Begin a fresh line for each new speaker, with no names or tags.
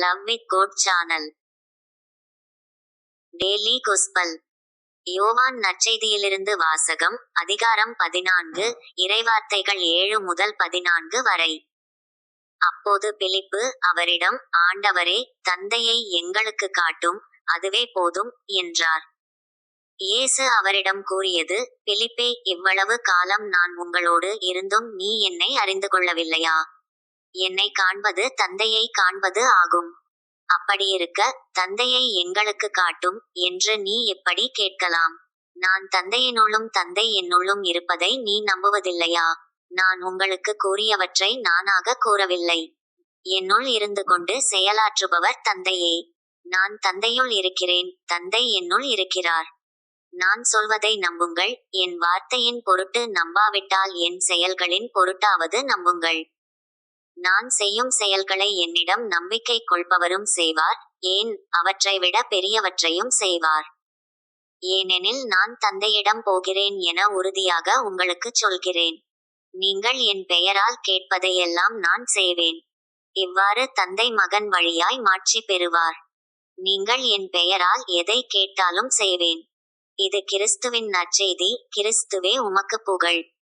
Love with God channel. Daily gospel. யோவான் நற்செய்தியிலிருந்து வாசகம். அதிகாரம் 14, இறைவார்த்தைகள் 7 முதல் 14 வரை. அப்போது பிலிப்பு அவரிடம், ஆண்டவரே, தந்தையை எங்களுக்கு காட்டும், அதுவே போதும் என்றார். இயேசு அவரிடம் கூறியது, பிலிப்பே, இவ்வளவு காலம் நான் உங்களோடு இருந்தும் நீ என்னை அறிந்து கொள்ளவில்லையா? என்னை காண்பது தந்தையை காண்பது ஆகும். அப்படியிருக்க, தந்தையை எங்களுக்கு காட்டும் என்று நீ எப்படி கேட்கலாம்? நான் தந்தையினுள்ளும் தந்தை என்னுள்ளும் இருப்பதை நீ நம்புவதில்லையா? நான் உங்களுக்கு கூறியவற்றை நானாக கூறவில்லை. என்னுள் இருந்து கொண்டு செயலாற்றுபவர் தந்தையே. நான் தந்தையுள் இருக்கிறேன், தந்தை என்னுள் இருக்கிறார். நான் சொல்வதை நம்புங்கள். என் வார்த்தையின் பொருட்டு நம்பாவிட்டால் என் செயல்களின் பொருட்டாவது நம்புங்கள். நான் செய்யும் செயல்களை என்னிடம் நம்பிக்கை கொள்பவரும் செய்வார், ஏன், அவற்றை விட பெரியவற்றையும் செய்வார். ஏனெனில் நான் தந்தையிடம் போகிறேன் என உறுதியாக உங்களுக்குச் சொல்கிறேன். நீங்கள் என் பெயரால் கேட்பதையெல்லாம் நான் செய்வேன். இவ்வாறு தந்தை மகன் வழியாய் மாட்சி பெறுவார். நீங்கள் என் பெயரால் எதை கேட்டாலும் செய்வேன். இது கிறிஸ்துவின் நற்செய்தி. கிறிஸ்துவே உமக்கு புகழ்.